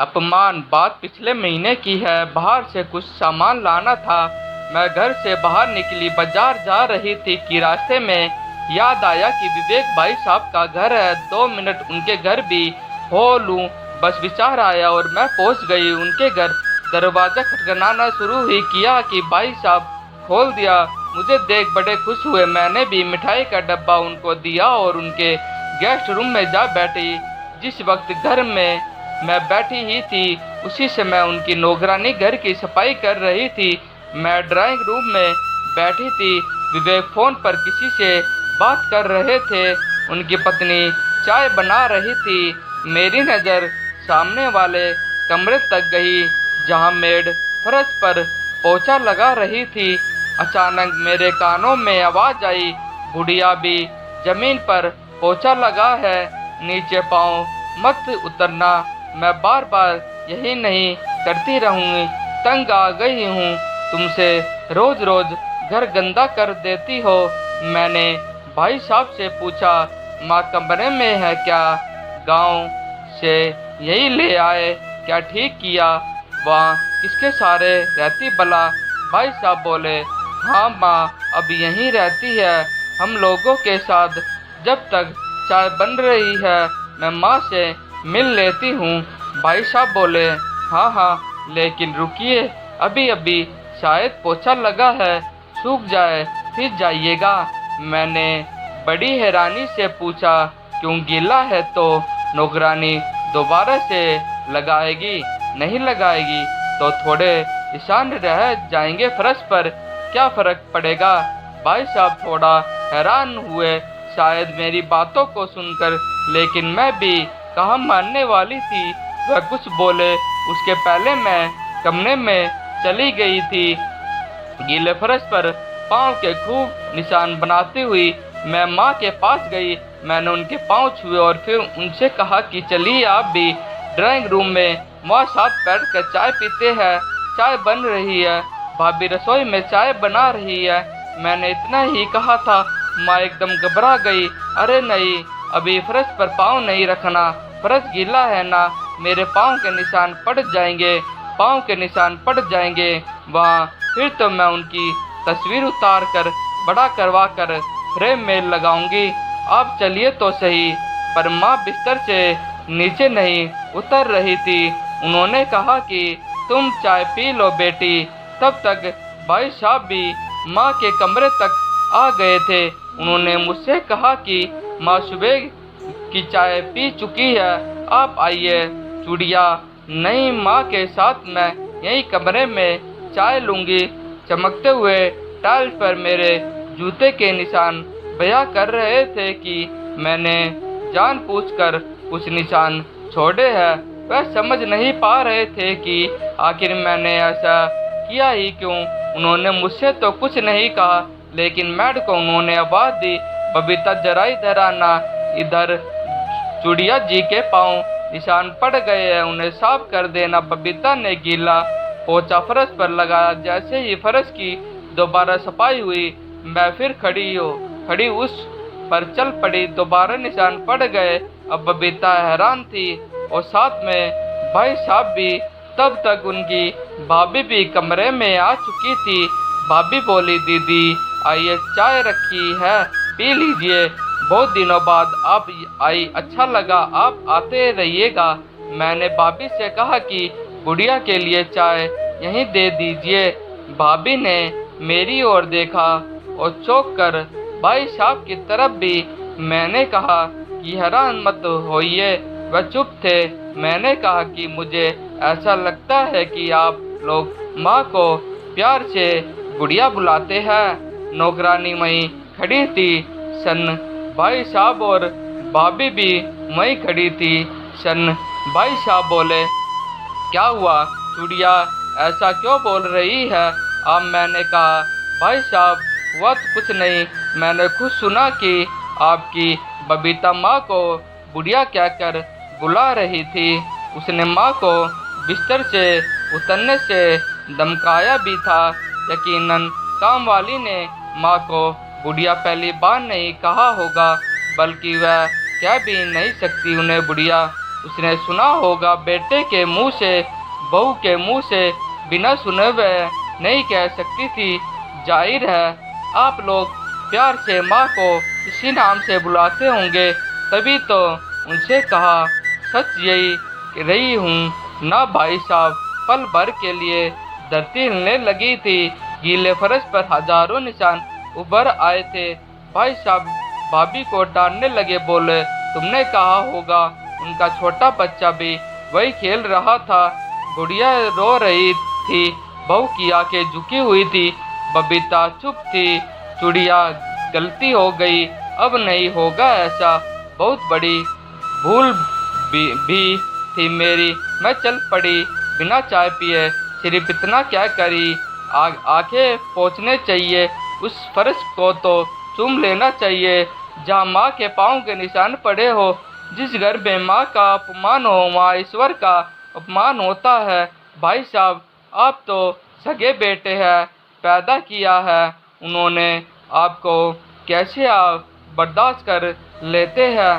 अपमान। बात पिछले महीने की है। बाहर से कुछ सामान लाना था। मैं घर से बाहर निकली, बाजार जा रही थी कि रास्ते में याद आया कि विवेक भाई साहब का घर है। 2 मिनट उनके घर भी हो लूं, बस विचार आया और मैं पहुंच गई उनके घर। दरवाजा खटखटाना शुरू ही किया कि भाई साहब खोल दिया। मुझे देख बड़े खुश हुए। मैंने भी मिठाई का डब्बा उनको दिया और उनके गेस्ट रूम में जा बैठी। जिस वक्त घर में मैं बैठी ही थी, उसी समय उनकी नौकरानी घर की सफाई कर रही थी। मैं ड्राइंग रूम में बैठी थी। विवेक फोन पर किसी से बात कर रहे थे। उनकी पत्नी चाय बना रही थी। मेरी नज़र सामने वाले कमरे तक गई, जहां मेड फर्श पर पोछा लगा रही थी। अचानक मेरे कानों में आवाज आई, बुढ़िया भी जमीन पर पोछा लगा है, नीचे पाँव मत उतरना। मैं बार बार यही नहीं करती रहूंगी। तंग आ गई हूँ तुमसे। रोज रोज घर गंदा कर देती हो। मैंने भाई साहब से पूछा, माँ कमरे में है क्या? गांव से यही ले आए, क्या ठीक किया? वहाँ किसके सारे रहती भला? भाई साहब बोले, हाँ माँ अब यहीं रहती है हम लोगों के साथ। जब तक चाय बन रही है मैं माँ से मिल लेती हूँ। भाई साहब बोले, हाँ हाँ लेकिन रुकिए, अभी अभी शायद पोछा लगा है, सूख जाए फिर जाइएगा। मैंने बड़ी हैरानी से पूछा, क्यों गीला है तो नौकरानी दोबारा से लगाएगी? नहीं लगाएगी तो थोड़े निशान रह जाएंगे फर्श पर, क्या फर्क पड़ेगा? भाई साहब थोड़ा हैरान हुए शायद मेरी बातों को सुनकर, लेकिन मैं भी कहाँ मानने वाली थी। वह कुछ बोले उसके पहले मैं कमरे में चली गई थी। गीले फर्श पर पाँव के खूब निशान बनाती हुई मैं माँ के पास गई। मैंने उनके पाँव छुए और फिर उनसे कहा कि चलिए आप भी ड्राइंग रूम में माँ साथ बैठकर चाय पीते हैं। चाय बन रही है, भाभी रसोई में चाय बना रही है। मैंने इतना ही कहा था, माँ एकदम घबरा गई। अरे नहीं, अभी फर्श पर पाँव नहीं रखना, फर्श गीला है ना, मेरे पाँव के निशान पड़ जाएंगे, पाँव के निशान पड़ जाएंगे वहाँ। फिर तो मैं उनकी तस्वीर उतार कर बड़ा करवा कर फ्रेम में लगाऊंगी। आप चलिए तो सही। पर माँ बिस्तर से नीचे नहीं उतर रही थी। उन्होंने कहा कि तुम चाय पी लो बेटी। तब तक भाई साहब भी माँ के कमरे तक आ गए थे। उन्होंने मुझसे कहा कि माँ सुबह की चाय पी चुकी है, आप आइए। चूड़िया, नहीं माँ के साथ मैं यही कमरे में चाय लूँगी। चमकते हुए टाइल्स पर मेरे जूते के निशान बयां कर रहे थे कि मैंने जानबूझकर कुछ निशान छोड़े हैं। वह समझ नहीं पा रहे थे कि आखिर मैंने ऐसा किया ही क्यों। उन्होंने मुझसे तो कुछ नहीं कहा, लेकिन मैड को उन्होंने आवाज़ दी, बबीता जरा इधर आना। इधर चूड़िया जी के पाँव निशान पड़ गए हैं, उन्हें साफ कर देना। बबीता ने गीला पोछा फर्श पर लगाया। जैसे ही फर्श की दोबारा सफाई हुई, मैं फिर खड़ी उस पर चल पड़ी। दोबारा निशान पड़ गए। अब बबीता हैरान थी और साथ में भाई साहब भी। तब तक उनकी भाभी भी कमरे में आ चुकी थी। भाभी बोली, दीदी आइए, चाय रखी है, पी लीजिए। बहुत दिनों बाद आप आई, अच्छा लगा, आप आते रहिएगा। मैंने भाभी से कहा कि गुड़िया के लिए चाय यहीं दे दीजिए। भाभी ने मेरी ओर देखा और चौंक कर भाई साहब की तरफ भी। मैंने कहा कि हैरान मत होइए, वह चुप थे। मैंने कहा कि मुझे ऐसा लगता है कि आप लोग माँ को प्यार से गुड़िया बुलाते हैं। नौकरानी वहीं खड़ी थी सन। भाई साहब और भाभी भी वहीं खड़ी थी सन। भाई साहब बोले, क्या हुआ चूड़िया, ऐसा क्यों बोल रही है अब? मैंने कहा, भाई साहब हुआ तो कुछ नहीं, मैंने खुद सुना कि आपकी बबीता माँ को बुढ़िया कहकर बुला रही थी। उसने माँ को बिस्तर से उतरने से धमकाया भी था। यकीनन कामवाली ने माँ को बुढ़िया पहली बार नहीं कहा होगा, बल्कि वह कह भी नहीं सकती उन्हें बुढ़िया। उसने सुना होगा, बेटे के मुंह से बहू के मुंह से बिना सुने वह नहीं कह सकती थी। जाहिर है आप लोग प्यार से माँ को इसी नाम से बुलाते होंगे, तभी तो उनसे कहा। सच यही रही हूँ ना भाई साहब। पल भर के लिए धरती हिलने लगी थी। गीले फर्श पर हजारों निशान उभर आए थे। भाई साहब भाभी को डांटने लगे, बोले, तुमने कहा होगा उनका छोटा बच्चा भी वही खेल रहा था। गुड़िया रो रही थी, बहू की आंखें झुकी हुई थी, बबीता चुप थी। चुड़िया, गलती हो गई, अब नहीं होगा ऐसा। बहुत बड़ी भूल भी थी मेरी। मैं चल पड़ी बिना चाय पिए। सिर्फ इतना क्या करी, आंखें पोंछने चाहिए, उस फर्श को तो चूम लेना चाहिए जहाँ माँ के पाँव के निशान पड़े हो। जिस घर में माँ का अपमान हो वहाँ ईश्वर का अपमान होता है। भाई साहब आप तो सगे बेटे हैं, पैदा किया है उन्होंने आपको, कैसे आप बर्दाश्त कर लेते हैं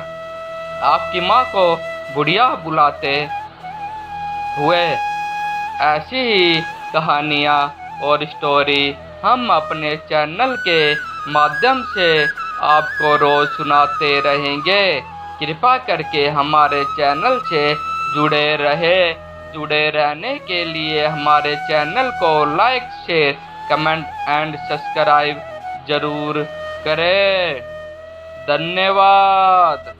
आपकी माँ को बुढ़िया बुलाते हुए। ऐसी ही कहानियाँ और स्टोरी हम अपने चैनल के माध्यम से आपको रोज सुनाते रहेंगे। कृपा करके हमारे चैनल से जुड़े रहने के लिए हमारे चैनल को like, share, comment and subscribe जरूर करें। धन्यवाद।